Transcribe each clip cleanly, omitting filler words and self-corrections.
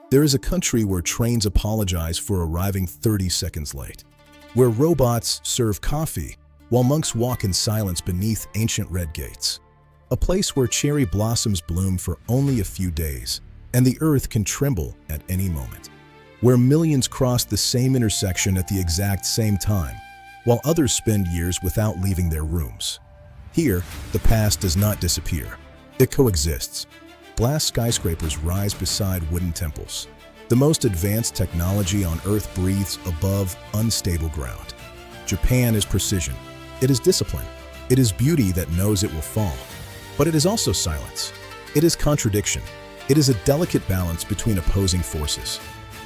There is a country where trains apologize for arriving 30 seconds late, where robots serve coffee while monks walk in silence beneath ancient red gates. A place where cherry blossoms bloom for only a few days, and the earth can tremble at any moment. Where millions cross the same intersection at the exact same time, while others spend years without leaving their rooms. Here, the past does not disappear. It coexists. Glass skyscrapers rise beside wooden temples. The most advanced technology on Earth breathes above unstable ground. Japan is precision. It is discipline. It is beauty that knows it will fall. But it is also silence. It is contradiction. It is a delicate balance between opposing forces.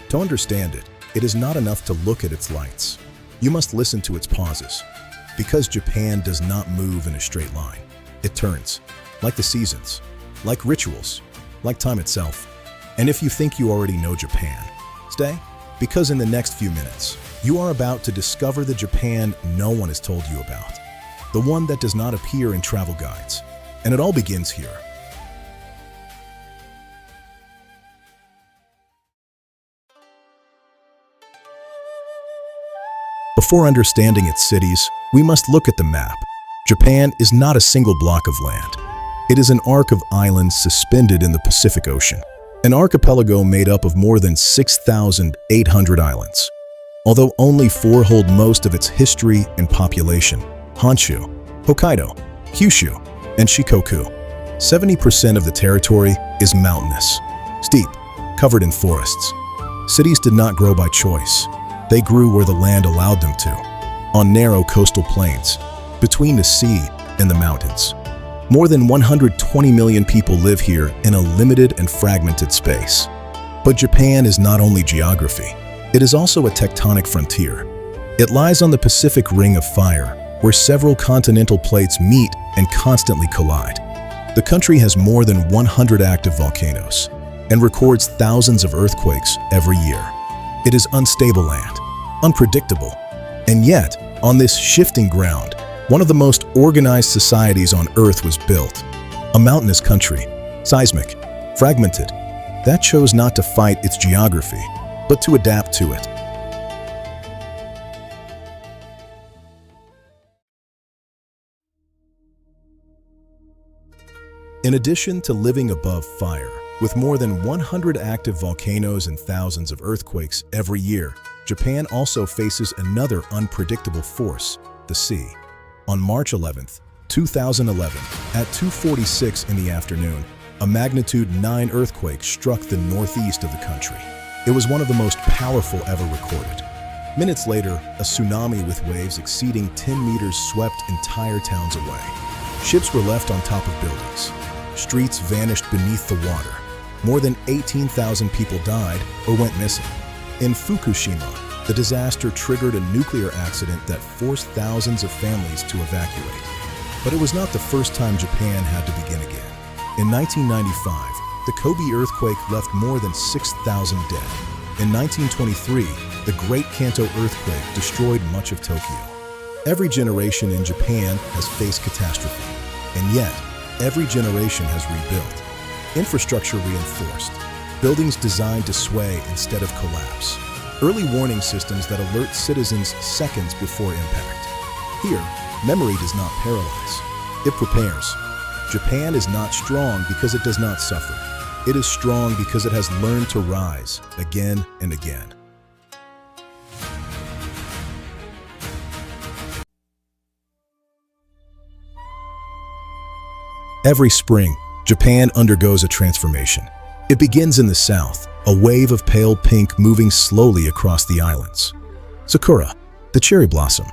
To understand it, it is not enough to look at its lights. You must listen to its pauses. Because Japan does not move in a straight line. It turns, like the seasons, like rituals, like time itself. And if you think you already know Japan, stay, because in the next few minutes, you are about to discover the Japan no one has told you about. The one that does not appear in travel guides. And it all begins here. Before understanding its cities, we must look at the map. Japan is not a single block of land. It is an arc of islands suspended in the Pacific Ocean, an archipelago made up of more than 6,800 islands. Although only 4 hold most of its history and population, Honshu, Hokkaido, Kyushu, and Shikoku. 70% of the territory is mountainous, steep, covered in forests. Cities did not grow by choice. They grew where the land allowed them to, on narrow coastal plains, between the sea and the mountains. More than 120 million people live here in a limited and fragmented space. But Japan is not only geography, it is also a tectonic frontier. It lies on the Pacific Ring of Fire, where several continental plates meet and constantly collide. The country has more than 100 active volcanoes and records thousands of earthquakes every year. It is unstable land, unpredictable, and yet, on this shifting ground, one of the most organized societies on Earth was built. A mountainous country, seismic, fragmented, that chose not to fight its geography, but to adapt to it. In addition to living above fire, with more than 100 active volcanoes and thousands of earthquakes every year, Japan also faces another unpredictable force, the sea. On March 11, 2011, at 2:46 in the afternoon, a magnitude 9 earthquake struck the northeast of the country. It was one of the most powerful ever recorded. Minutes later, a tsunami with waves exceeding 10 meters swept entire towns away. Ships were left on top of buildings. Streets vanished beneath the water. More than 18,000 people died or went missing. In Fukushima, the disaster triggered a nuclear accident that forced thousands of families to evacuate. But it was not the first time Japan had to begin again. In 1995, the Kobe earthquake left more than 6,000 dead. In 1923, the Great Kanto earthquake destroyed much of Tokyo. Every generation in Japan has faced catastrophe, and yet, every generation has rebuilt. Infrastructure reinforced, buildings designed to sway instead of collapse, early warning systems that alert citizens seconds before impact. Here, memory does not paralyze, it prepares. Japan is not strong because it does not suffer. It is strong because it has learned to rise again and again. Every spring, Japan undergoes a transformation. It begins in the south, a wave of pale pink moving slowly across the islands. Sakura, the cherry blossom.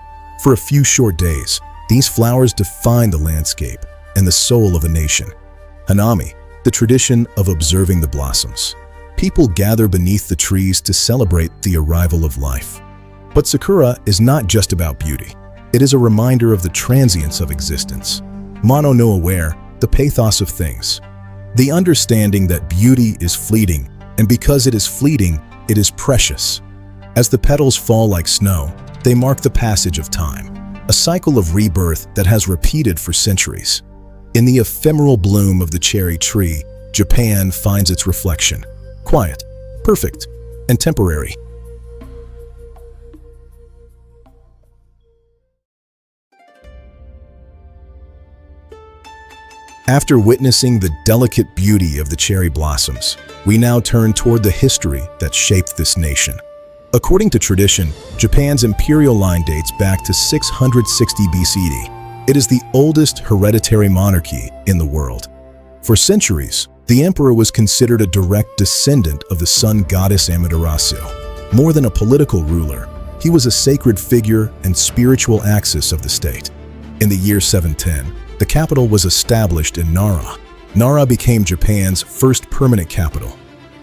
For a few short days, these flowers define the landscape and the soul of a nation. Hanami, the tradition of observing the blossoms. People gather beneath the trees to celebrate the arrival of life. But Sakura is not just about beauty. It is a reminder of the transience of existence. Mono no aware, the pathos of things. The understanding that beauty is fleeting, and because it is fleeting, it is precious. As the petals fall like snow, they mark the passage of time, a cycle of rebirth that has repeated for centuries. In the ephemeral bloom of the cherry tree, Japan finds its reflection. Quiet, perfect and temporary. After witnessing the delicate beauty of the cherry blossoms, we now turn toward the history that shaped this nation. According to tradition, Japan's imperial line dates back to 660 BCE. It is the oldest hereditary monarchy in the world. For centuries, the emperor was considered a direct descendant of the sun goddess Amaterasu. More than a political ruler, he was a sacred figure and spiritual axis of the state. In the year 710, the capital was established in Nara. Nara became Japan's first permanent capital.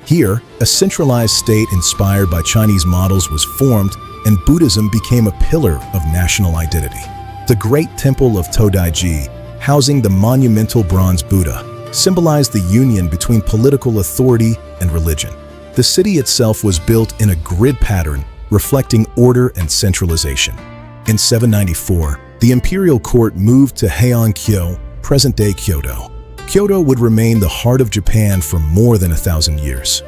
Here, a centralized state inspired by Chinese models was formed, and Buddhism became a pillar of national identity. The Great Temple of Todaiji, housing the monumental bronze Buddha, symbolized the union between political authority and religion. The city itself was built in a grid pattern, reflecting order and centralization. In 794, the imperial court moved to Heian-kyo, present-day Kyoto. Kyoto would remain the heart of Japan for more than 1,000 years.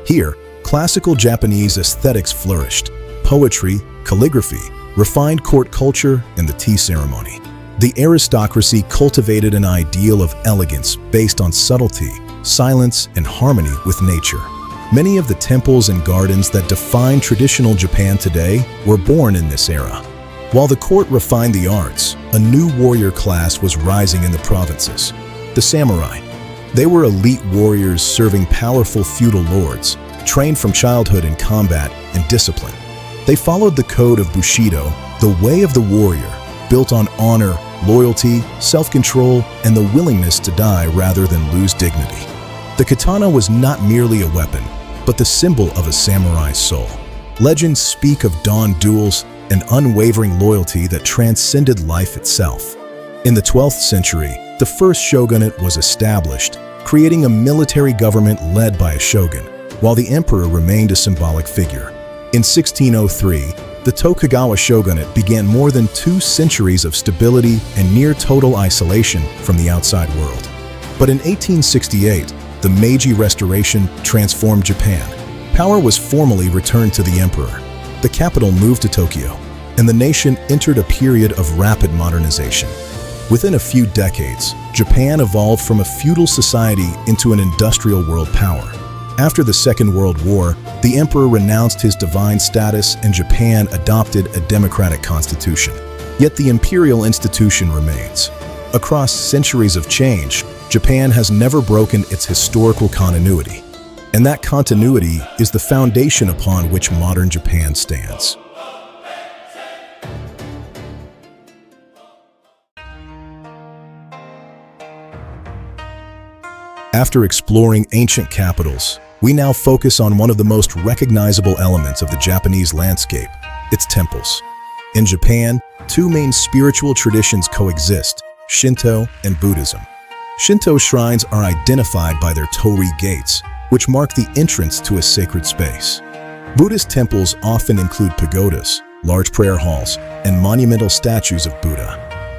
Here, classical Japanese aesthetics flourished: poetry, calligraphy, refined court culture, and the tea ceremony. The aristocracy cultivated an ideal of elegance based on subtlety, silence, and harmony with nature. Many of the temples and gardens that define traditional Japan today were born in this era. While the court refined the arts, a new warrior class was rising in the provinces: the samurai. They were elite warriors serving powerful feudal lords, trained from childhood in combat and discipline. They followed the code of Bushido, the way of the warrior, built on honor, loyalty, self-control, and the willingness to die rather than lose dignity. The katana was not merely a weapon, but the symbol of a samurai's soul. Legends speak of dawn duels and unwavering loyalty that transcended life itself. In the 12th century, the first shogunate was established, creating a military government led by a shogun, while the emperor remained a symbolic figure. In 1603, the Tokugawa shogunate began more than 2 centuries of stability and near total isolation from the outside world. But in 1868, the Meiji Restoration transformed Japan. Power was formally returned to the emperor. The capital moved to Tokyo, and the nation entered a period of rapid modernization. Within a few decades, Japan evolved from a feudal society into an industrial world power. After the Second World War, the emperor renounced his divine status and Japan adopted a democratic constitution. Yet the imperial institution remains. Across centuries of change, Japan has never broken its historical continuity. And that continuity is the foundation upon which modern Japan stands. After exploring ancient capitals, we now focus on one of the most recognizable elements of the Japanese landscape: its temples. In Japan, 2 main spiritual traditions coexist: Shinto and Buddhism. Shinto shrines are identified by their torii gates, which mark the entrance to a sacred space. Buddhist temples often include pagodas, large prayer halls, and monumental statues of Buddha.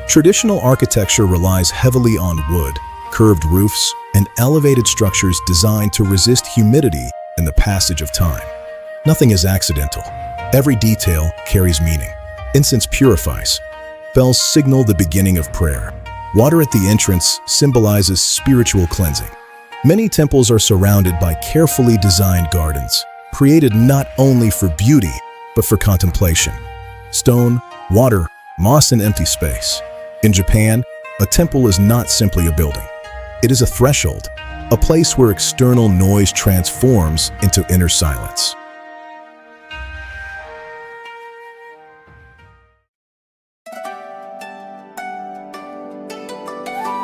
Traditional architecture relies heavily on wood, curved roofs, and elevated structures designed to resist humidity and the passage of time. Nothing is accidental. Every detail carries meaning. Incense purifies. Bells signal the beginning of prayer. Water at the entrance symbolizes spiritual cleansing. Many temples are surrounded by carefully designed gardens, created not only for beauty, but for contemplation. Stone, water, moss, and empty space. In Japan, a temple is not simply a building. It is a threshold, a place where external noise transforms into inner silence.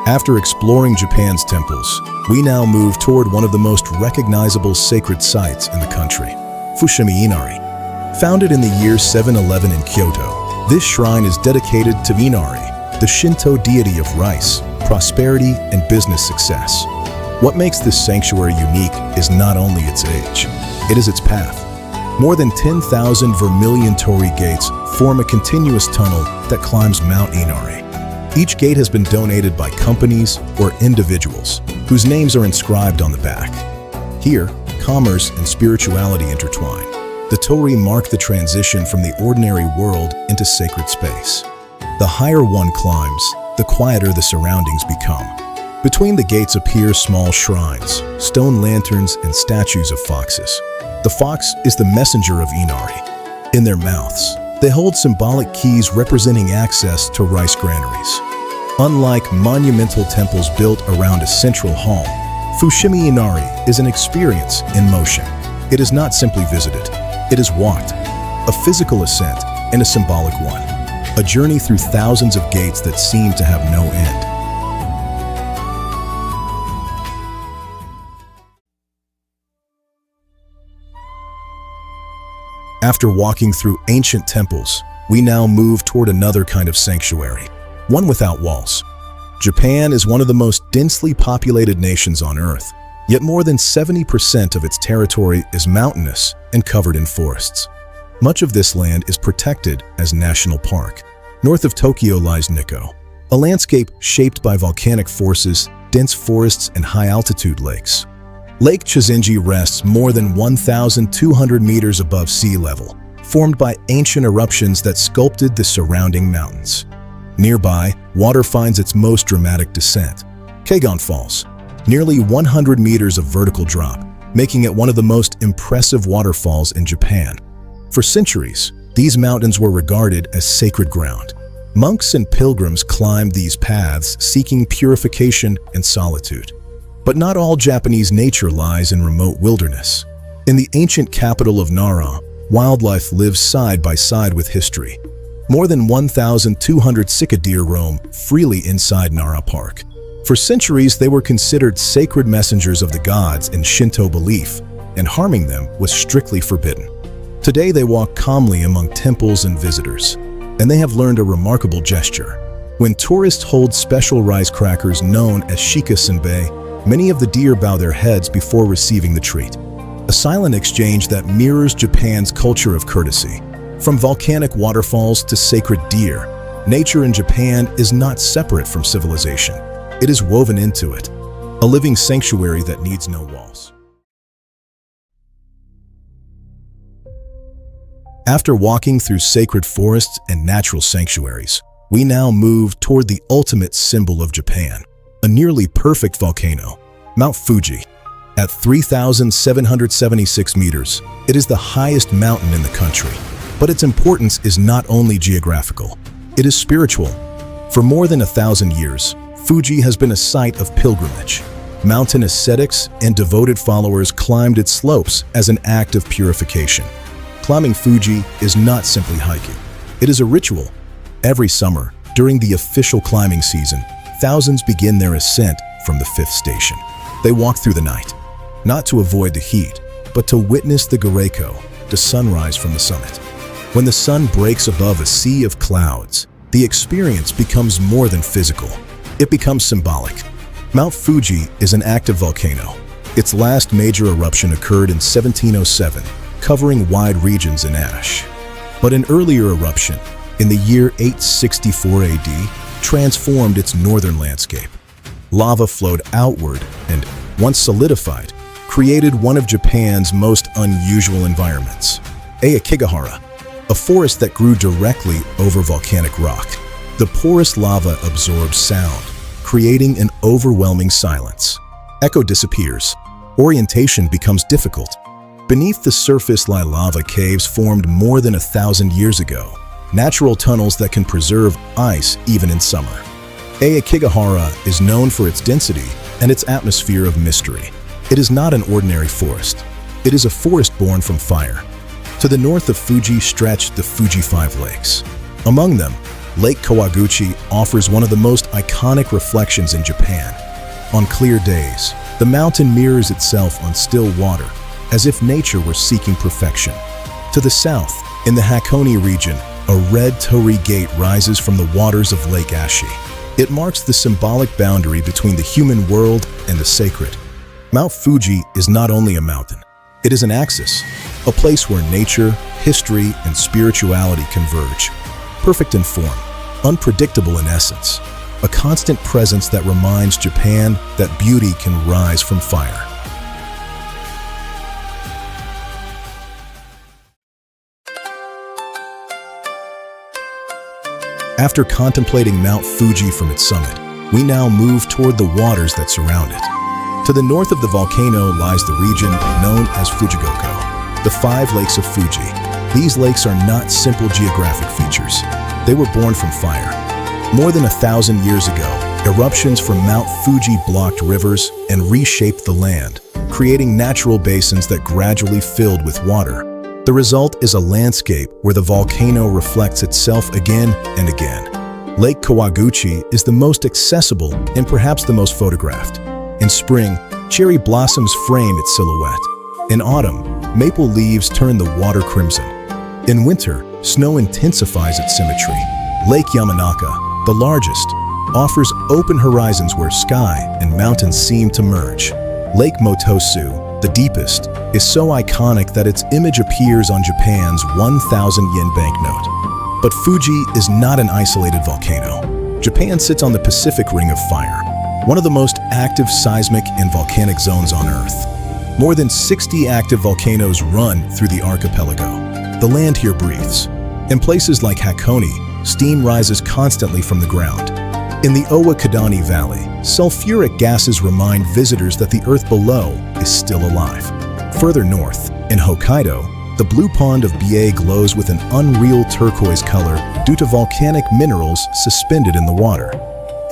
After exploring Japan's temples, we now move toward one of the most recognizable sacred sites in the country, Fushimi Inari. Founded in the year 711 in Kyoto, this shrine is dedicated to Inari, the Shinto deity of rice, prosperity, and business success. What makes this sanctuary unique is not only its age, it is its path. More than 10,000 vermilion torii gates form a continuous tunnel that climbs Mount Inari. Each gate has been donated by companies or individuals whose names are inscribed on the back. Here, commerce and spirituality intertwine. The torii mark the transition from the ordinary world into sacred space. The higher one climbs, the quieter the surroundings become. Between the gates appear small shrines, stone lanterns, and statues of foxes. The fox is the messenger of Inari. In their mouths, they hold symbolic keys representing access to rice granaries. Unlike monumental temples built around a central hall, Fushimi Inari is an experience in motion. It is not simply visited. It is walked, a physical ascent and a symbolic one, a journey through thousands of gates that seem to have no end. After walking through ancient temples, we now move toward another kind of sanctuary, one without walls. Japan is one of the most densely populated nations on Earth, yet more than 70% of its territory is mountainous and covered in forests. Much of this land is protected as national park. North of Tokyo lies Nikko, a landscape shaped by volcanic forces, dense forests, and high-altitude lakes. Lake Chizenji rests more than 1,200 meters above sea level, formed by ancient eruptions that sculpted the surrounding mountains. Nearby, water finds its most dramatic descent. Kegon Falls, nearly 100 meters of vertical drop, making it one of the most impressive waterfalls in Japan. For centuries, these mountains were regarded as sacred ground. Monks and pilgrims climbed these paths seeking purification and solitude. But not all Japanese nature lies in remote wilderness. In the ancient capital of Nara, wildlife lives side by side with history. More than 1,200 sika deer roam freely inside Nara Park. For centuries, they were considered sacred messengers of the gods in Shinto belief, and harming them was strictly forbidden. Today, they walk calmly among temples and visitors, and they have learned a remarkable gesture. When tourists hold special rice crackers known as shika senbei, many of the deer bow their heads before receiving the treat. A silent exchange that mirrors Japan's culture of courtesy. From volcanic waterfalls to sacred deer, nature in Japan is not separate from civilization. It is woven into it, a living sanctuary that needs no walls. After walking through sacred forests and natural sanctuaries, we now move toward the ultimate symbol of Japan, a nearly perfect volcano, Mount Fuji. At 3,776 meters, it is the highest mountain in the country. But its importance is not only geographical, it is spiritual. For more than 1,000 years, Fuji has been a site of pilgrimage. Mountain ascetics and devoted followers climbed its slopes as an act of purification. Climbing Fuji is not simply hiking. It is a ritual. Every summer, during the official climbing season, thousands begin their ascent from the 5th station. They walk through the night, not to avoid the heat, but to witness the Geographical, the sunrise from the summit. When the sun breaks above a sea of clouds, the experience becomes more than physical. It becomes symbolic. Mount Fuji is an active volcano. Its last major eruption occurred in 1707, covering wide regions in ash. But an earlier eruption, in the year 864 AD, transformed its northern landscape. Lava flowed outward and, once solidified, created one of Japan's most unusual environments, Ikebana, a forest that grew directly over volcanic rock. The porous lava absorbs sound, creating an overwhelming silence. Echo disappears. Orientation becomes difficult. Beneath the surface lie lava caves formed more than 1,000 years ago, natural tunnels that can preserve ice even in summer. Ikebana is known for its density and its atmosphere of mystery. It is not an ordinary forest. It is a forest born from fire. To the north of Fuji stretch the Fuji Five Lakes. Among them, Lake Kawaguchi offers one of the most iconic reflections in Japan. On clear days, the mountain mirrors itself on still water, as if nature were seeking perfection. To the south, in the Hakone region, a red torii gate rises from the waters of Lake Ashi. It marks the symbolic boundary between the human world and the sacred. Mount Fuji is not only a mountain, it is an axis, a place where nature, history, and spirituality converge. Perfect in form, unpredictable in essence, a constant presence that reminds Japan that beauty can rise from fire. After contemplating Mount Fuji from its summit, we now move toward the waters that surround it. To the north of the volcano lies the region known as Fujigoko, the 5 lakes of Fuji. These lakes are not simple geographic features. They were born from fire. More than 1,000 years ago, eruptions from Mount Fuji blocked rivers and reshaped the land, creating natural basins that gradually filled with water. The result is a landscape where the volcano reflects itself again and again. Lake Kawaguchi is the most accessible and perhaps the most photographed. In spring, cherry blossoms frame its silhouette. In autumn, maple leaves turn the water crimson. In winter, snow intensifies its symmetry. Lake Yamanaka, the largest, offers open horizons where sky and mountains seem to merge. Lake Motosu, the deepest, is so iconic that its image appears on Japan's 1,000 yen banknote. But Fuji is not an isolated volcano. Japan sits on the Pacific Ring of Fire, one of the most active seismic and volcanic zones on Earth. More than 60 active volcanoes run through the archipelago. The land here breathes. In places like Hakone, steam rises constantly from the ground. In the Owa-Kadani Valley, sulfuric gases remind visitors that the Earth below is still alive. Further north, in Hokkaido, the blue pond of Biei glows with an unreal turquoise color due to volcanic minerals suspended in the water.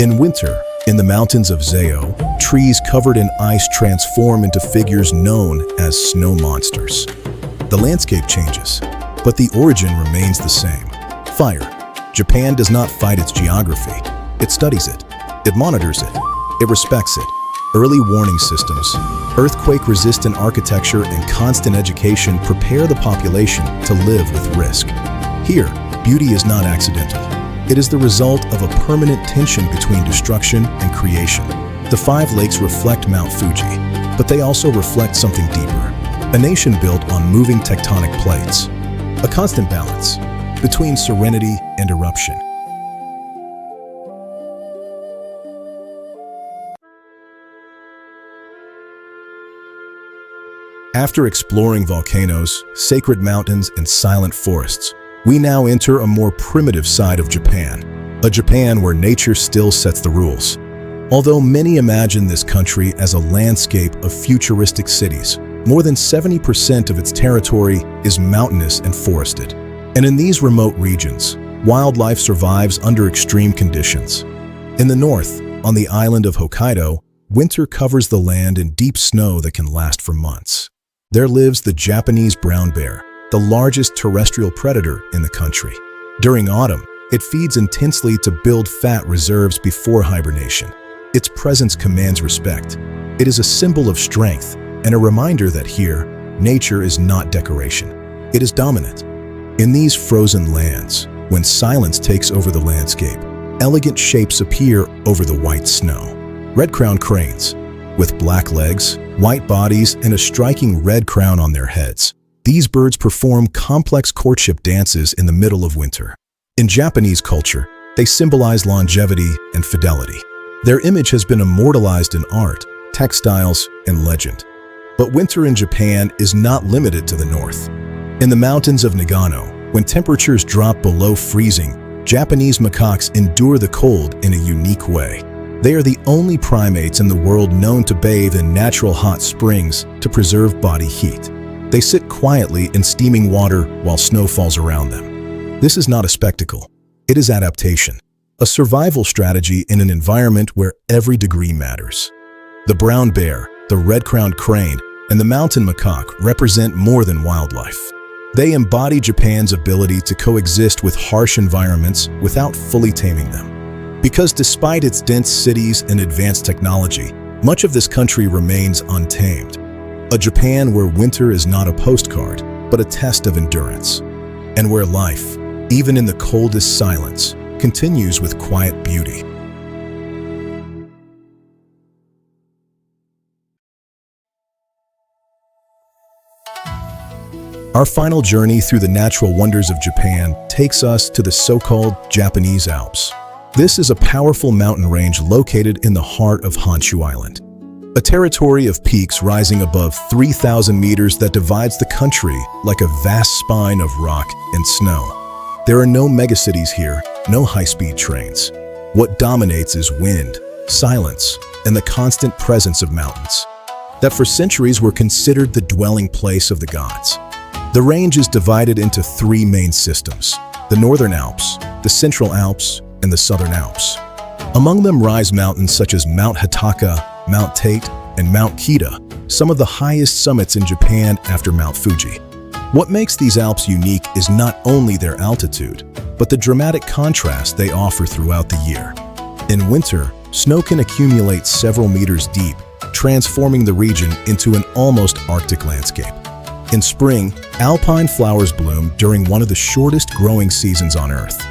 In winter, in the mountains of Zeio, trees covered in ice transform into figures known as snow monsters. The landscape changes, but the origin remains the same. Fire. Japan does not fight its geography. It studies it. It monitors it. It respects it. Early warning systems, earthquake-resistant architecture, and constant education prepare the population to live with risk. Here, beauty is not accidental. It is the result of a permanent tension between destruction and creation. The 5 lakes reflect Mount Fuji, but they also reflect something deeper. A nation built on moving tectonic plates. A constant balance between serenity and eruption. After exploring volcanoes, sacred mountains, and silent forests, we now enter a more primitive side of Japan, a Japan where nature still sets the rules. Although many imagine this country as a landscape of futuristic cities, more than 70% of its territory is mountainous and forested. And in these remote regions, wildlife survives under extreme conditions. In the north, on the island of Hokkaido, winter covers the land in deep snow that can last for months. There lives the Japanese brown bear, the largest terrestrial predator in the country. During autumn, it feeds intensely to build fat reserves before hibernation. Its presence commands respect. It is a symbol of strength and a reminder that here, nature is not decoration. It is dominant. In these frozen lands, when silence takes over the landscape, elegant shapes appear over the white snow. Red-crowned cranes, with black legs, white bodies, and a striking red crown on their heads. These birds perform complex courtship dances in the middle of winter. In Japanese culture, they symbolize longevity and fidelity. Their image has been immortalized in art, textiles, and legend. But winter in Japan is not limited to the north. In the mountains of Nagano, when temperatures drop below freezing, Japanese macaques endure the cold in a unique way. They are the only primates in the world known to bathe in natural hot springs to preserve body heat. They sit quietly in steaming water while snow falls around them. This is not a spectacle. It is adaptation, a survival strategy in an environment where every degree matters. The brown bear, the red-crowned crane, and the mountain macaque represent more than wildlife. They embody Japan's ability to coexist with harsh environments without fully taming them. Because despite its dense cities and advanced technology, much of this country remains untamed. A Japan where winter is not a postcard, but a test of endurance. And where life, even in the coldest silence, continues with quiet beauty. Our final journey through the natural wonders of Japan takes us to the so-called Japanese Alps. This is a powerful mountain range located in the heart of Honshu Island, a territory of peaks rising above 3,000 meters that divides the country like a vast spine of rock and snow. There are no megacities here, no high-speed trains. What dominates is wind, silence, and the constant presence of mountains that for centuries were considered the dwelling place of the gods. The range is divided into three main systems: the Northern Alps, the Central Alps, and the Southern Alps. Among them rise mountains such as Mount Hitaka, Mount Tate, and Mount Kita, some of the highest summits in Japan after Mount Fuji. What makes these Alps unique is not only their altitude, but the dramatic contrast they offer throughout the year. In winter, snow can accumulate several meters deep, transforming the region into an almost Arctic landscape. In spring, alpine flowers bloom during one of the shortest growing seasons on Earth.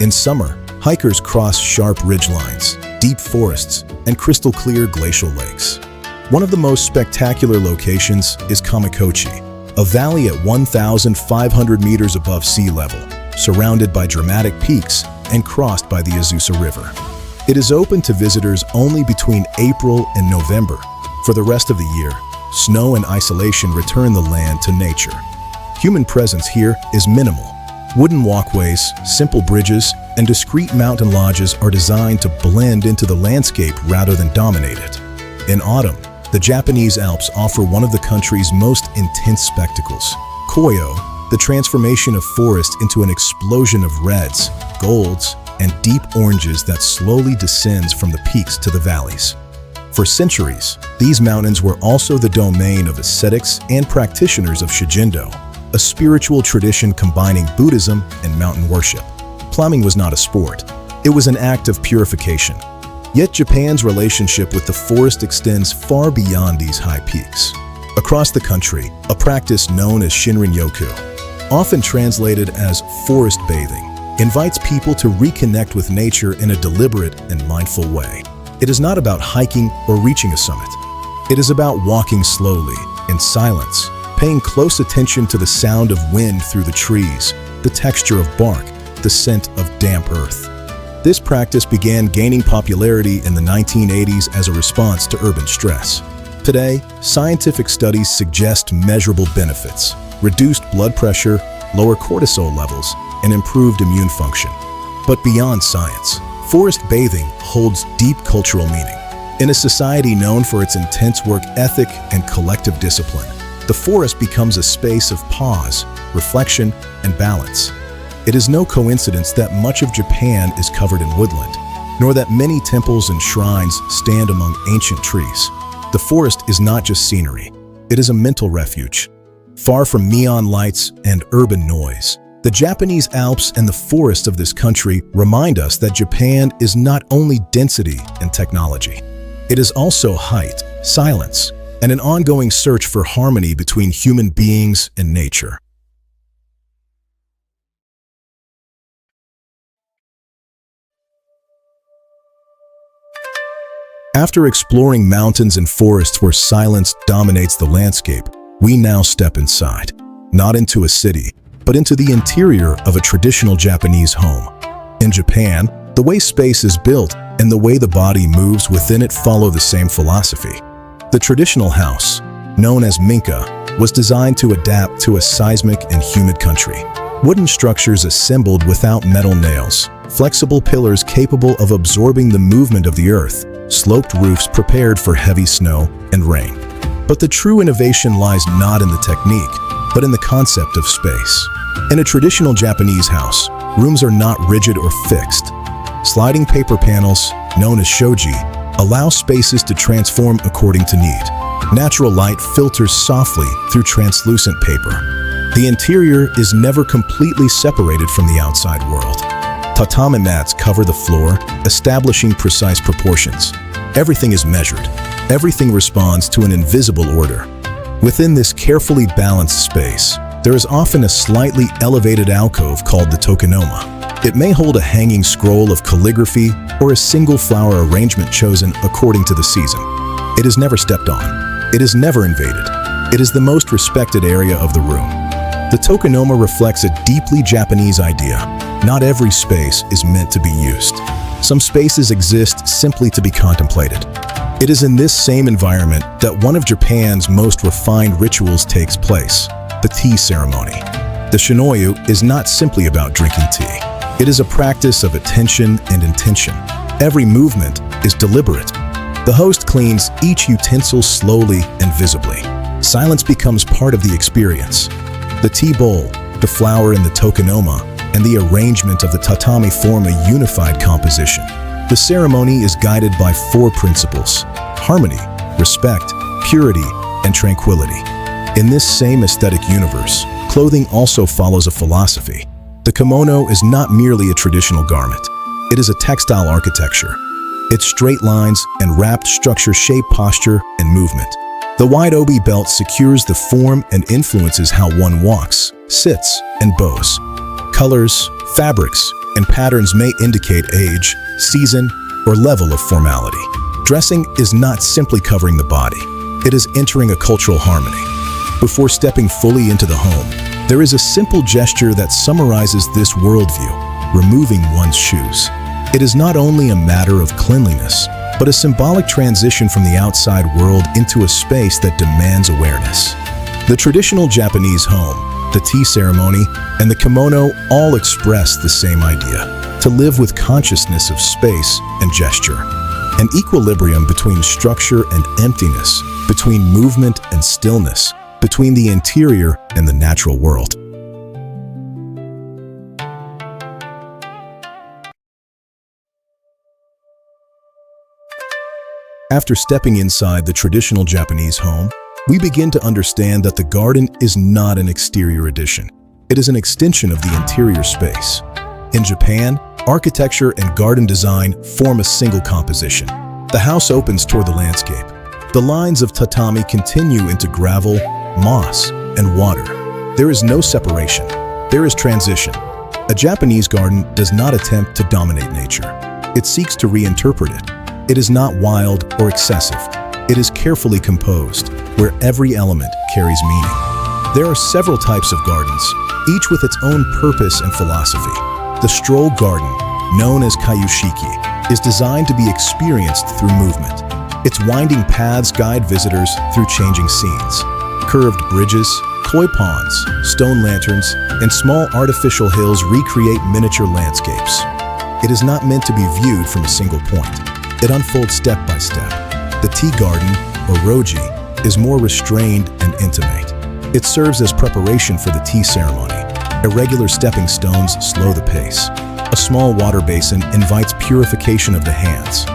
In summer, hikers cross sharp ridgelines, deep forests, and crystal-clear glacial lakes. One of the most spectacular locations is Kamikochi, a valley at 1,500 meters above sea level, surrounded by dramatic peaks and crossed by the Azusa River. It is open to visitors only between April and November. For the rest of the year, snow and isolation return the land to nature. Human presence here is minimal. Wooden walkways, simple bridges, and discreet mountain lodges are designed to blend into the landscape rather than dominate it. In autumn, the Japanese Alps offer one of the country's most intense spectacles. Koyo, the transformation of forest into an explosion of reds, golds, and deep oranges that slowly descends from the peaks to the valleys. For centuries, these mountains were also the domain of ascetics and practitioners of Shijindo, a spiritual tradition combining Buddhism and mountain worship. Climbing was not a sport, it was an act of purification. Yet Japan's relationship with the forest extends far beyond these high peaks. Across the country, a practice known as Shinrin-yoku, often translated as forest bathing, invites people to reconnect with nature in a deliberate and mindful way. It is not about hiking or reaching a summit. It is about walking slowly, in silence, paying close attention to the sound of wind through the trees, the texture of bark, the scent of damp earth. This practice began gaining popularity in the 1980s as a response to urban stress. Today, scientific studies suggest measurable benefits: reduced blood pressure, lower cortisol levels, and improved immune function. But beyond science, forest bathing holds deep cultural meaning. In a society known for its intense work ethic and collective discipline, the forest becomes a space of pause, reflection, and balance. It is no coincidence that much of Japan is covered in woodland, nor that many temples and shrines stand among ancient trees. The forest is not just scenery, it is a mental refuge. Far from neon lights and urban noise, the Japanese Alps and the forests of this country remind us that Japan is not only density and technology. It is also height, silence, and an ongoing search for harmony between human beings and nature. After exploring mountains and forests where silence dominates the landscape, we now step inside, not into a city, but into the interior of a traditional Japanese home. In Japan, the way space is built and the way the body moves within it follow the same philosophy. The traditional house, known as minka, was designed to adapt to a seismic and humid country. Wooden structures assembled without metal nails, flexible pillars capable of absorbing the movement of the earth, sloped roofs prepared for heavy snow and rain. But the true innovation lies not in the technique, but in the concept of space. In a traditional Japanese house, rooms are not rigid or fixed. Sliding paper panels, known as shoji, allow spaces to transform according to need. Natural light filters softly through translucent paper. The interior is never completely separated from the outside world. Tatami mats cover the floor, establishing precise proportions. Everything is measured. Everything responds to an invisible order. Within this carefully balanced space, there is often a slightly elevated alcove called the tokonoma. It may hold a hanging scroll of calligraphy or a single flower arrangement chosen according to the season. It is never stepped on. It is never invaded. It is the most respected area of the room. The tokonoma reflects a deeply Japanese idea. Not every space is meant to be used. Some spaces exist simply to be contemplated. It is in this same environment that one of Japan's most refined rituals takes place, the tea ceremony. The shinoyu is not simply about drinking tea. It is a practice of attention and intention. Every movement is deliberate. The host cleans each utensil slowly and visibly. Silence becomes part of the experience. The tea bowl, the flower in the tokonoma, and the arrangement of the tatami form a unified composition. The ceremony is guided by 4 principles: harmony, respect, purity, and tranquility. In this same aesthetic universe, clothing also follows a philosophy. The kimono is not merely a traditional garment. It is a textile architecture. Its straight lines and wrapped structure shape posture and movement. The wide obi belt secures the form and influences how one walks, sits, and bows. Colors, fabrics, and patterns may indicate age, season, or level of formality. Dressing is not simply covering the body. It is entering a cultural harmony. Before stepping fully into the home, there is a simple gesture that summarizes this worldview: removing one's shoes. It is not only a matter of cleanliness, but a symbolic transition from the outside world into a space that demands awareness. The traditional Japanese home, the tea ceremony, and the kimono all express the same idea: to live with consciousness of space and gesture. An equilibrium between structure and emptiness, between movement and stillness, between the interior and the natural world. After stepping inside the traditional Japanese home, we begin to understand that the garden is not an exterior addition. It is an extension of the interior space. In Japan, architecture and garden design form a single composition. The house opens toward the landscape. The lines of tatami continue into gravel, moss, and water. There is no separation. There is transition. A Japanese garden does not attempt to dominate nature. It seeks to reinterpret it. It is not wild or excessive. It is carefully composed, where every element carries meaning. There are several types of gardens, each with its own purpose and philosophy. The stroll garden, known as kayushiki, is designed to be experienced through movement. Its winding paths guide visitors through changing scenes. Curved bridges, koi ponds, stone lanterns, and small artificial hills recreate miniature landscapes. It is not meant to be viewed from a single point. It unfolds step by step. The tea garden, or roji, is more restrained and intimate. It serves as preparation for the tea ceremony. Irregular stepping stones slow the pace. A small water basin invites purification of the hands.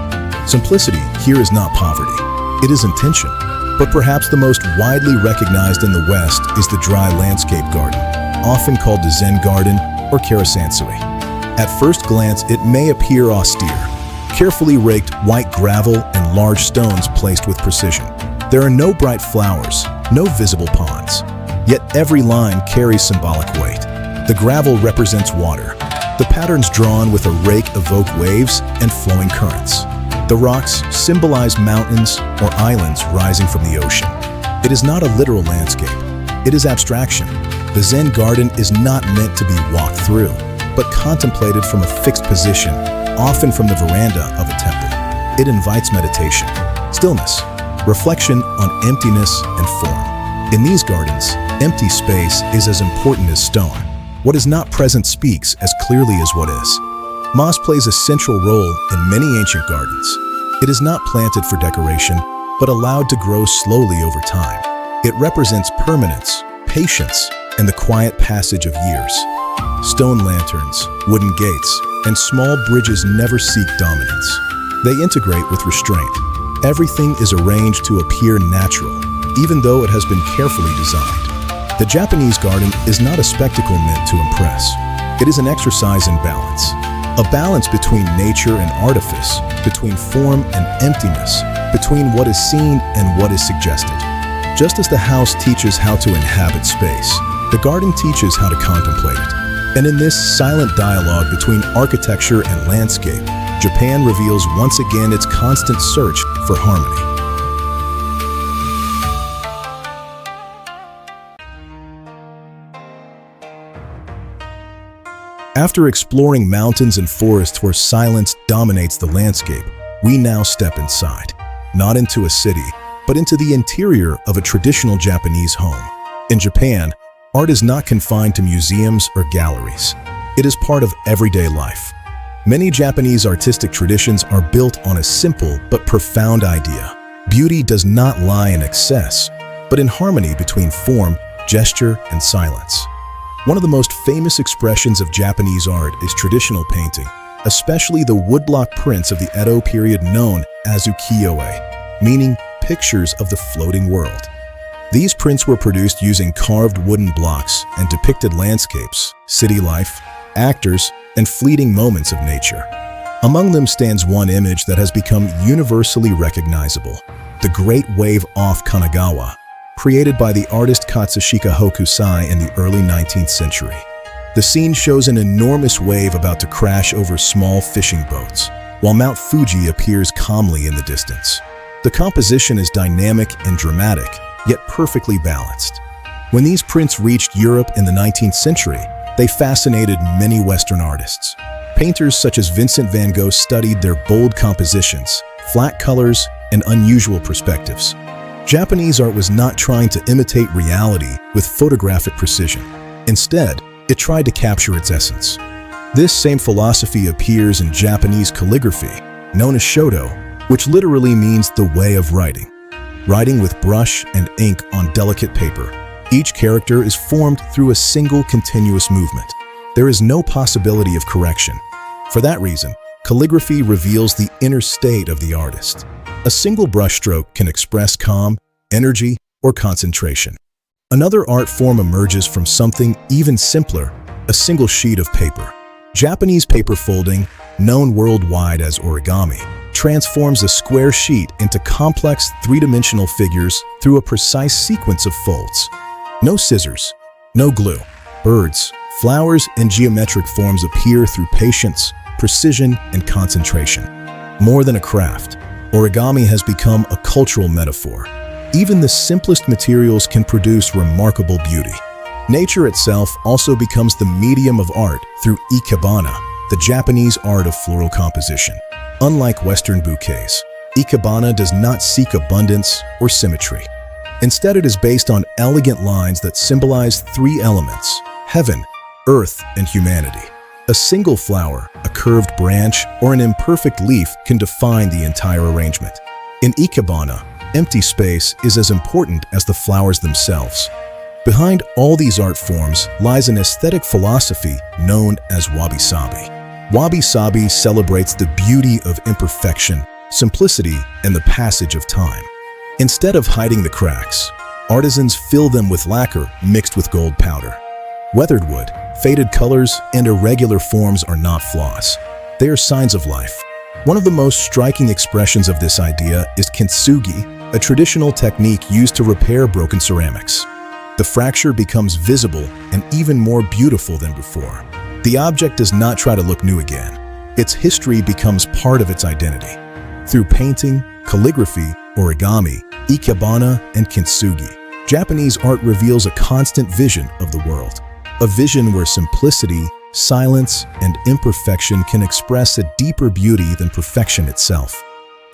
Simplicity here is not poverty. It is intention. But perhaps the most widely recognized in the West is the dry landscape garden, often called the Zen garden or karasansui. At first glance, it may appear austere. Carefully raked white gravel and large stones placed with precision. There are no bright flowers, no visible ponds. Yet every line carries symbolic weight. The gravel represents water. The patterns drawn with a rake evoke waves and flowing currents. The rocks symbolize mountains or islands rising from the ocean. It is not a literal landscape. It is abstraction. The Zen garden is not meant to be walked through, but contemplated from a fixed position, often from the veranda of a temple. It invites meditation, stillness, reflection on emptiness and form. In these gardens, empty space is as important as stone. What is not present speaks as clearly as what is. Moss plays a central role in many ancient gardens. It is not planted for decoration, but allowed to grow slowly over time. It represents permanence, patience, and the quiet passage of years. Stone lanterns, wooden gates, and small bridges never seek dominance. They integrate with restraint. Everything is arranged to appear natural, even though it has been carefully designed. The Japanese garden is not a spectacle meant to impress. It is an exercise in balance. A balance between nature and artifice, between form and emptiness, between what is seen and what is suggested. Just as the house teaches how to inhabit space, the garden teaches how to contemplate it. And in this silent dialogue between architecture and landscape, Japan reveals once again its constant search for harmony. After exploring mountains and forests where silence dominates the landscape, we now step inside, not into a city, but into the interior of a traditional Japanese home. In Japan, art is not confined to museums or galleries. It is part of everyday life. Many Japanese artistic traditions are built on a simple but profound idea. Beauty does not lie in excess, but in harmony between form, gesture, and silence. One of the most famous expressions of Japanese art is traditional painting, especially the woodblock prints of the Edo period known as ukiyo-e, meaning pictures of the floating world. These prints were produced using carved wooden blocks and depicted landscapes, city life, actors, and fleeting moments of nature. Among them stands one image that has become universally recognizable, the Great Wave off Kanagawa, created by the artist Katsushika Hokusai in the early 19th century. The scene shows an enormous wave about to crash over small fishing boats, while Mount Fuji appears calmly in the distance. The composition is dynamic and dramatic, yet perfectly balanced. When these prints reached Europe in the 19th century, they fascinated many Western artists. Painters such as Vincent van Gogh studied their bold compositions, flat colors, and unusual perspectives. Japanese art was not trying to imitate reality with photographic precision. Instead, it tried to capture its essence. This same philosophy appears in Japanese calligraphy, known as shodo, which literally means the way of writing. Writing with brush and ink on delicate paper, each character is formed through a single continuous movement. There is no possibility of correction. For that reason, calligraphy reveals the inner state of the artist. A single brushstroke can express calm, energy, or concentration. Another art form emerges from something even simpler, a single sheet of paper. Japanese paper folding, known worldwide as origami, transforms a square sheet into complex three-dimensional figures through a precise sequence of folds. No scissors, no glue. Birds, flowers, and geometric forms appear through patience, precision, and concentration. More than a craft, origami has become a cultural metaphor. Even the simplest materials can produce remarkable beauty. Nature itself also becomes the medium of art through Ikebana, the Japanese art of floral composition. Unlike Western bouquets, Ikebana does not seek abundance or symmetry. Instead, it is based on elegant lines that symbolize three elements: heaven, earth, and humanity. A single flower, a curved branch, or an imperfect leaf can define the entire arrangement. In Ikebana, empty space is as important as the flowers themselves. Behind all these art forms lies an aesthetic philosophy known as wabi-sabi. Wabi-sabi celebrates the beauty of imperfection, simplicity, and the passage of time. Instead of hiding the cracks, artisans fill them with lacquer mixed with gold powder. Weathered wood, faded colors, and irregular forms are not flaws. They are signs of life. One of the most striking expressions of this idea is kintsugi, a traditional technique used to repair broken ceramics. The fracture becomes visible and even more beautiful than before. The object does not try to look new again. Its history becomes part of its identity. Through painting, calligraphy, origami, ikebana, and kintsugi, Japanese art reveals a constant vision of the world. A vision where simplicity, silence, and imperfection can express a deeper beauty than perfection itself.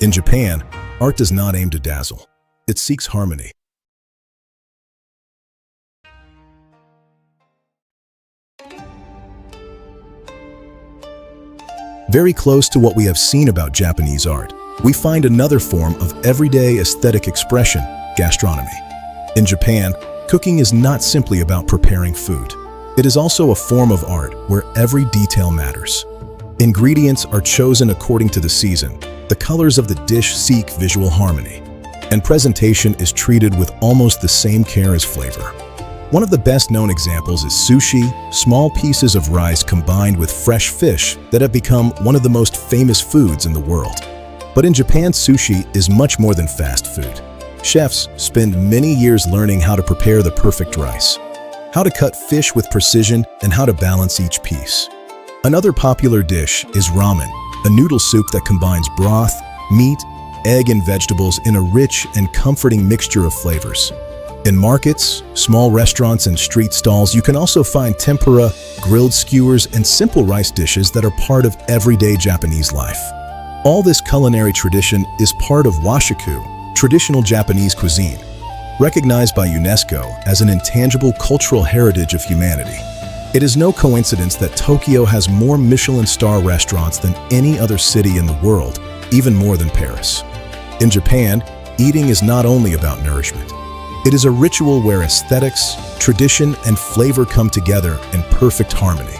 In Japan, art does not aim to dazzle. It seeks harmony. Very close to what we have seen about Japanese art, we find another form of everyday aesthetic expression: gastronomy. In Japan, cooking is not simply about preparing food. It is also a form of art where every detail matters. Ingredients are chosen according to the season, the colors of the dish seek visual harmony, and presentation is treated with almost the same care as flavor. One of the best-known examples is sushi, small pieces of rice combined with fresh fish that have become one of the most famous foods in the world. But in Japan, sushi is much more than fast food. Chefs spend many years learning how to prepare the perfect rice, how to cut fish with precision, and how to balance each piece. Another popular dish is ramen, a noodle soup that combines broth, meat, egg, and vegetables in a rich and comforting mixture of flavors. In markets, small restaurants, and street stalls, you can also find tempura, grilled skewers, and simple rice dishes that are part of everyday Japanese life. All this culinary tradition is part of washiku, traditional Japanese cuisine, recognized by UNESCO as an intangible cultural heritage of humanity. It is no coincidence that Tokyo has more Michelin star restaurants than any other city in the world, even more than Paris. In Japan, eating is not only about nourishment. It is a ritual where aesthetics, tradition, and flavor come together in perfect harmony.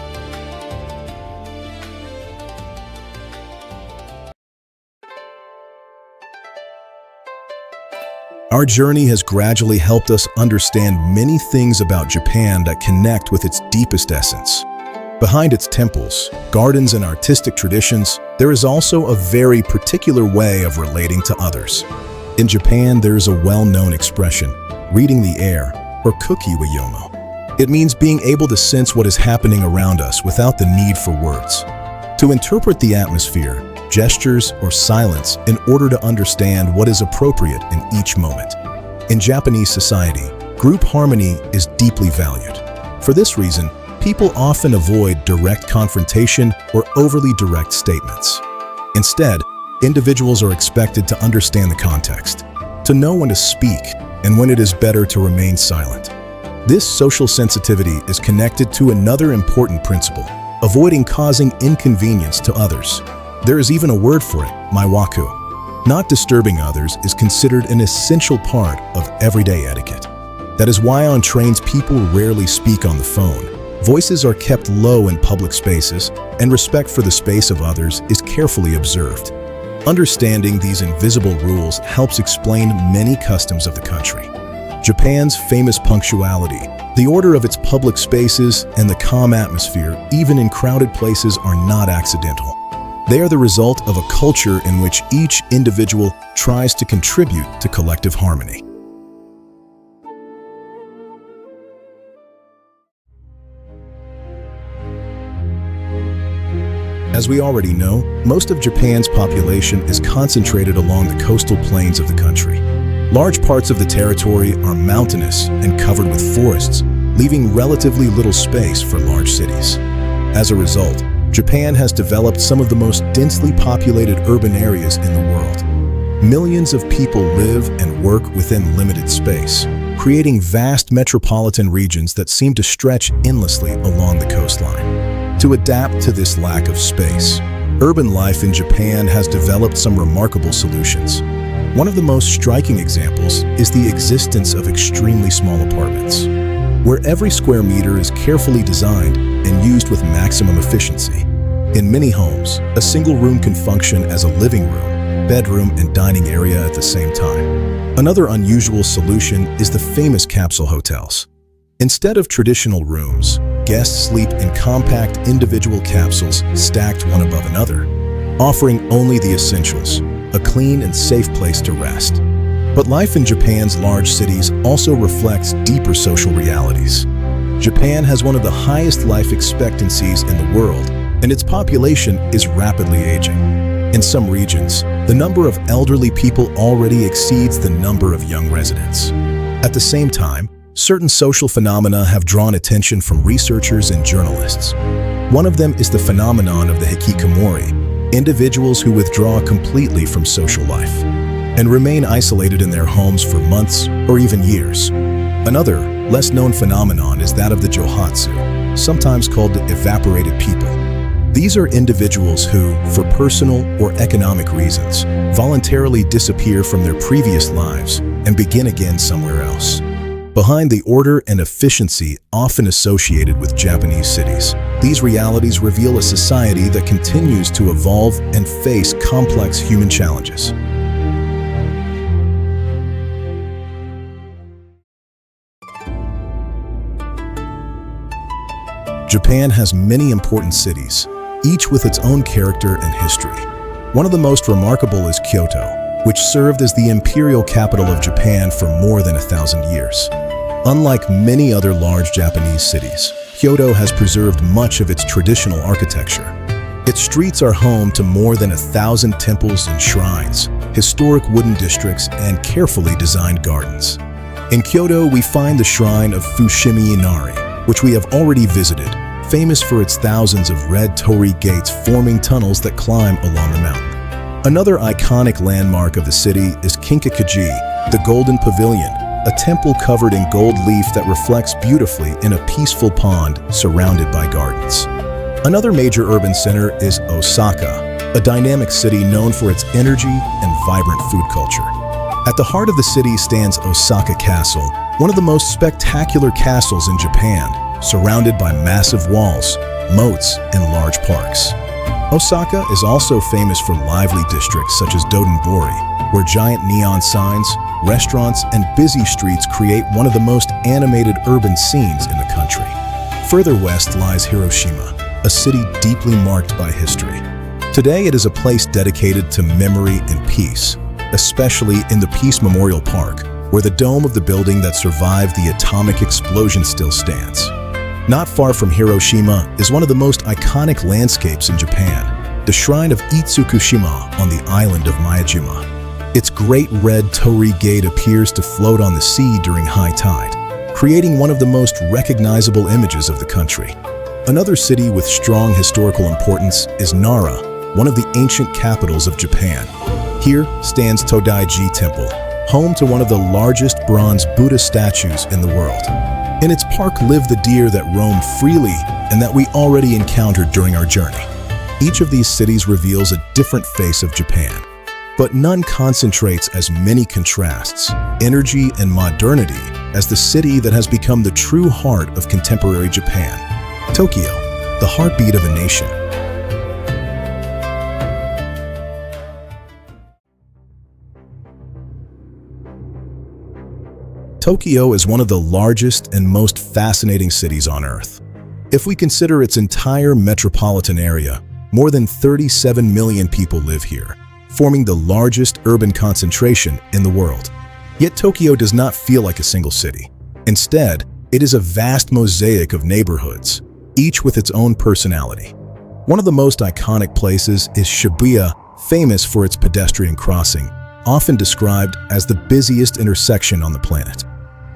Our journey has gradually helped us understand many things about Japan that connect with its deepest essence. Behind its temples, gardens, and artistic traditions, there is also a very particular way of relating to others. In Japan, there is a well-known expression, reading the air, or kuki wa yomo. It means being able to sense what is happening around us without the need for words. To interpret the atmosphere, gestures, or silence in order to understand what is appropriate in each moment. In Japanese society, group harmony is deeply valued. For this reason, people often avoid direct confrontation or overly direct statements. Instead, individuals are expected to understand the context, to know when to speak and when it is better to remain silent. This social sensitivity is connected to another important principle, avoiding causing inconvenience to others. There is even a word for it, maiwaku. Not disturbing others is considered an essential part of everyday etiquette. That is why on trains people rarely speak on the phone. Voices are kept low in public spaces, and respect for the space of others is carefully observed. Understanding these invisible rules helps explain many customs of the country. Japan's famous punctuality, the order of its public spaces, and the calm atmosphere, even in crowded places, are not accidental. They are the result of a culture in which each individual tries to contribute to collective harmony. As we already know, most of Japan's population is concentrated along the coastal plains of the country. Large parts of the territory are mountainous and covered with forests, leaving relatively little space for large cities. As a result, Japan has developed some of the most densely populated urban areas in the world. Millions of people live and work within limited space, creating vast metropolitan regions that seem to stretch endlessly along the coastline. To adapt to this lack of space, urban life in Japan has developed some remarkable solutions. One of the most striking examples is the existence of extremely small apartments, where every square meter is carefully designed and used with maximum efficiency. In many homes, a single room can function as a living room, bedroom, and dining area at the same time. Another unusual solution is the famous capsule hotels. Instead of traditional rooms, guests sleep in compact individual capsules stacked one above another, offering only the essentials, a clean and safe place to rest. But life in Japan's large cities also reflects deeper social realities. Japan has one of the highest life expectancies in the world, and its population is rapidly aging. In some regions, the number of elderly people already exceeds the number of young residents. At the same time, certain social phenomena have drawn attention from researchers and journalists. One of them is the phenomenon of the hikikomori, individuals who withdraw completely from social life and remain isolated in their homes for months or even years. Another, less known phenomenon is that of the johatsu, sometimes called the evaporated people. These are individuals who, for personal or economic reasons, voluntarily disappear from their previous lives and begin again somewhere else. Behind the order and efficiency often associated with Japanese cities, these realities reveal a society that continues to evolve and face complex human challenges. Japan has many important cities, each with its own character and history. One of the most remarkable is Kyoto, which served as the imperial capital of Japan for more than 1,000 years. Unlike many other large Japanese cities, Kyoto has preserved much of its traditional architecture. Its streets are home to more than 1,000 temples and shrines, historic wooden districts, and carefully designed gardens. In Kyoto, we find the shrine of Fushimi Inari, which we have already visited, famous for its thousands of red torii gates forming tunnels that climb along the mountain. Another iconic landmark of the city is Kinkakuji, the Golden Pavilion, a temple covered in gold leaf that reflects beautifully in a peaceful pond surrounded by gardens. Another major urban center is Osaka, a dynamic city known for its energy and vibrant food culture. At the heart of the city stands Osaka Castle, one of the most spectacular castles in Japan, surrounded by massive walls, moats, and large parks. Osaka is also famous for lively districts such as Dotonbori, where giant neon signs, restaurants, and busy streets create one of the most animated urban scenes in the country. Further west lies Hiroshima, a city deeply marked by history. Today it is a place dedicated to memory and peace, especially in the Peace Memorial Park, where the dome of the building that survived the atomic explosion still stands. Not far from Hiroshima is one of the most iconic landscapes in Japan, the shrine of Itsukushima on the island of Miyajima. Its great red torii gate appears to float on the sea during high tide, creating one of the most recognizable images of the country. Another city with strong historical importance is Nara, one of the ancient capitals of Japan. Here stands Todaiji Temple, home to one of the largest bronze Buddha statues in the world. In its park live the deer that roam freely and that we already encountered during our journey. Each of these cities reveals a different face of Japan, but none concentrates as many contrasts, energy, and modernity as the city that has become the true heart of contemporary Japan, Tokyo, the heartbeat of a nation. Tokyo is one of the largest and most fascinating cities on Earth. If we consider its entire metropolitan area, more than 37 million people live here, forming the largest urban concentration in the world. Yet Tokyo does not feel like a single city. Instead, it is a vast mosaic of neighborhoods, each with its own personality. One of the most iconic places is Shibuya, famous for its pedestrian crossing, often described as the busiest intersection on the planet.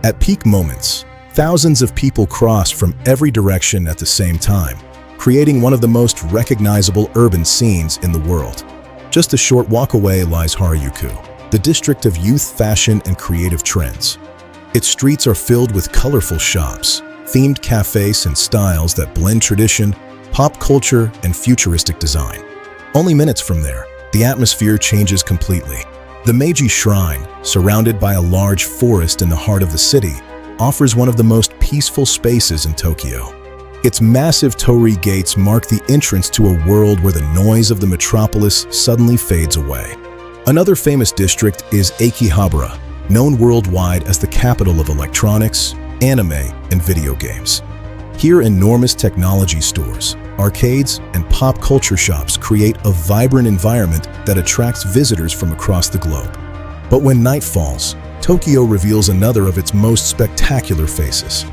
At peak moments, thousands of people cross from every direction at the same time, creating one of the most recognizable urban scenes in the world. Just a short walk away lies Harajuku, the district of youth, fashion, and creative trends. Its streets are filled with colorful shops, themed cafes, and styles that blend tradition, pop culture, and futuristic design. Only minutes from there, the atmosphere changes completely. The Meiji Shrine, surrounded by a large forest in the heart of the city, offers one of the most peaceful spaces in Tokyo. Its massive torii gates mark the entrance to a world where the noise of the metropolis suddenly fades away. Another famous district is Akihabara, known worldwide as the capital of electronics, anime, and video games. Here, enormous technology stores, arcades, and pop culture shops create a vibrant environment that attracts visitors from across the globe. But when night falls, Tokyo reveals another of its most spectacular faces.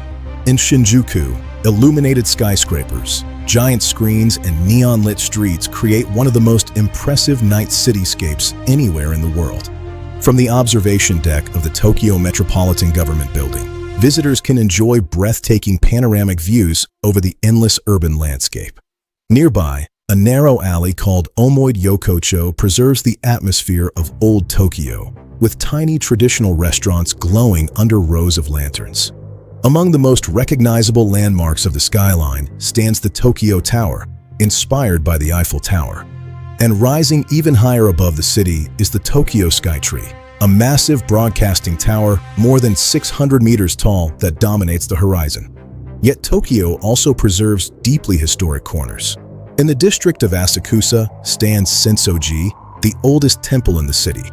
In Shinjuku, illuminated skyscrapers, giant screens, and neon-lit streets create one of the most impressive night cityscapes anywhere in the world. From the observation deck of the Tokyo Metropolitan Government Building, visitors can enjoy breathtaking panoramic views over the endless urban landscape. Nearby, a narrow alley called Omoide Yokocho preserves the atmosphere of old Tokyo, with tiny traditional restaurants glowing under rows of lanterns. Among the most recognizable landmarks of the skyline stands the Tokyo Tower, inspired by the Eiffel Tower. And rising even higher above the city is the Tokyo Skytree, a massive broadcasting tower more than 600 meters tall that dominates the horizon. Yet Tokyo also preserves deeply historic corners. In the district of Asakusa stands Sensoji, the oldest temple in the city.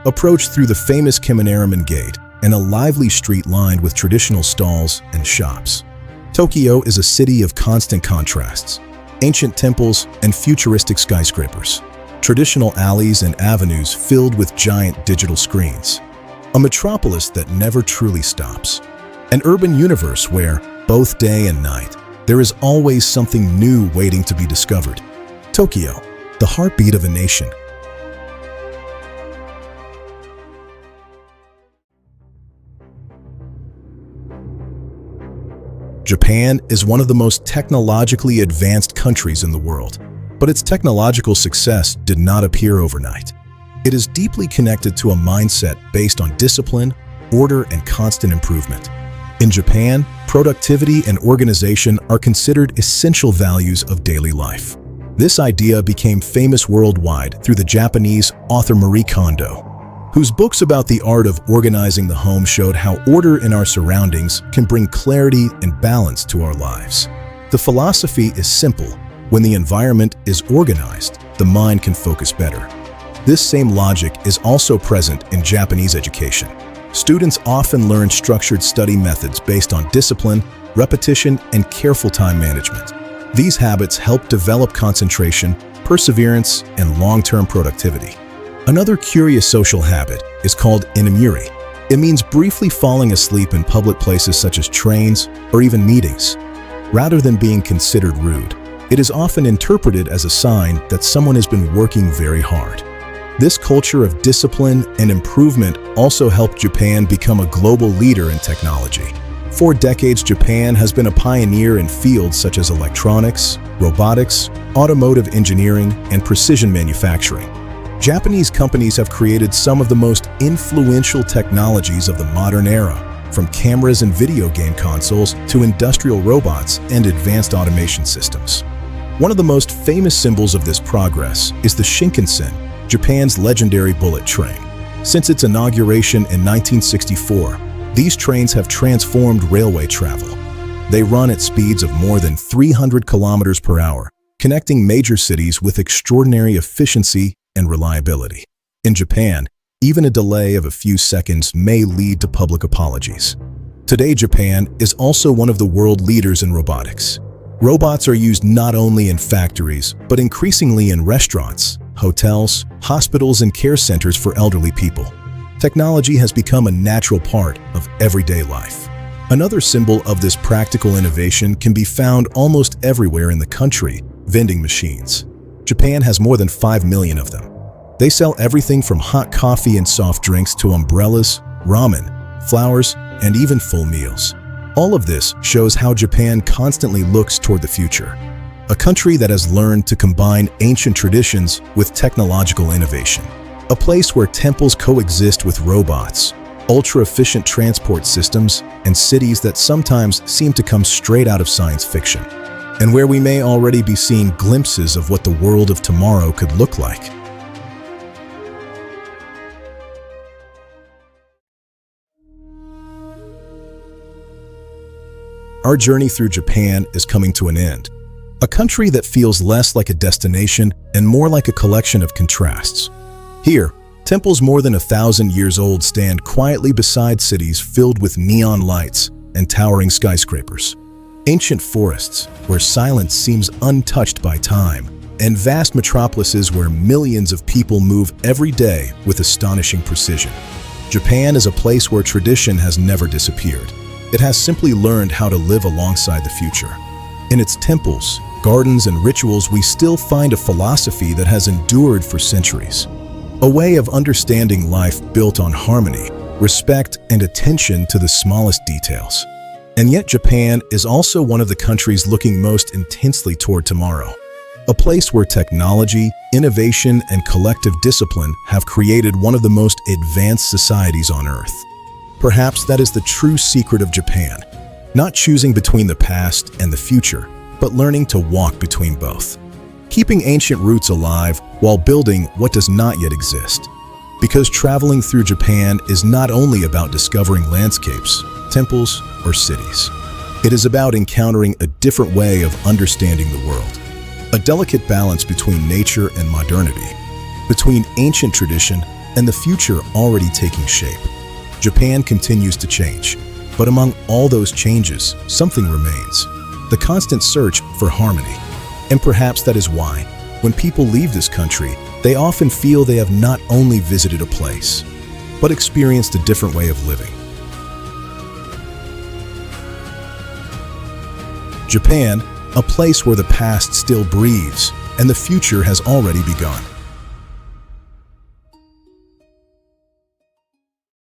Approach through the famous Kimonaramen Gate and a lively street lined with traditional stalls and shops. Tokyo is a city of constant contrasts, ancient temples and futuristic skyscrapers, traditional alleys and avenues filled with giant digital screens. A metropolis that never truly stops. An urban universe where, both day and night, there is always something new waiting to be discovered. Tokyo, the heartbeat of a nation. Japan is one of the most technologically advanced countries in the world, but its technological success did not appear overnight. It is deeply connected to a mindset based on discipline, order and constant improvement. In Japan, productivity and organization are considered essential values of daily life. This idea became famous worldwide through the Japanese author Marie Kondo, whose books about the art of organizing the home showed how order in our surroundings can bring clarity and balance to our lives. The philosophy is simple. When the environment is organized, the mind can focus better. This same logic is also present in Japanese education. Students often learn structured study methods based on discipline, repetition, and careful time management. These habits help develop concentration, perseverance, and long-term productivity. Another curious social habit is called inamuri. It means briefly falling asleep in public places such as trains or even meetings. Rather than being considered rude, it is often interpreted as a sign that someone has been working very hard. This culture of discipline and improvement also helped Japan become a global leader in technology. For decades, Japan has been a pioneer in fields such as electronics, robotics, automotive engineering, and precision manufacturing. Japanese companies have created some of the most influential technologies of the modern era, from cameras and video game consoles to industrial robots and advanced automation systems. One of the most famous symbols of this progress is the Shinkansen, Japan's legendary bullet train. Since its inauguration in 1964, these trains have transformed railway travel. They run at speeds of more than 300 kilometers per hour, connecting major cities with extraordinary efficiency and reliability. In Japan, even a delay of a few seconds may lead to public apologies. Today, Japan is also one of the world leaders in robotics. Robots are used not only in factories, but increasingly in restaurants, hotels, hospitals, and care centers for elderly people. Technology has become a natural part of everyday life. Another symbol of this practical innovation can be found almost everywhere in the country: vending machines. Japan has more than 5 million of them. They sell everything from hot coffee and soft drinks to umbrellas, ramen, flowers, and even full meals. All of this shows how Japan constantly looks toward the future. A country that has learned to combine ancient traditions with technological innovation. A place where temples coexist with robots, ultra-efficient transport systems, and cities that sometimes seem to come straight out of science fiction. And where we may already be seeing glimpses of what the world of tomorrow could look like. Our journey through Japan is coming to an end. A country that feels less like a destination and more like a collection of contrasts. Here, temples more than 1,000 years old stand quietly beside cities filled with neon lights and towering skyscrapers. Ancient forests where silence seems untouched by time, and vast metropolises where millions of people move every day with astonishing precision. Japan is a place where tradition has never disappeared. It has simply learned how to live alongside the future. In its temples, gardens, and rituals, we still find a philosophy that has endured for centuries. A way of understanding life built on harmony, respect, and attention to the smallest details. And yet Japan is also one of the countries looking most intensely toward tomorrow. A place where technology, innovation, and collective discipline have created one of the most advanced societies on Earth. Perhaps that is the true secret of Japan, not choosing between the past and the future, but learning to walk between both. Keeping ancient roots alive while building what does not yet exist. Because traveling through Japan is not only about discovering landscapes, temples, or cities. It is about encountering a different way of understanding the world. A delicate balance between nature and modernity, between ancient tradition and the future already taking shape. Japan continues to change, but among all those changes, something remains: the constant search for harmony. And perhaps that is why, when people leave this country, they often feel they have not only visited a place, but experienced a different way of living. Japan, a place where the past still breathes and the future has already begun.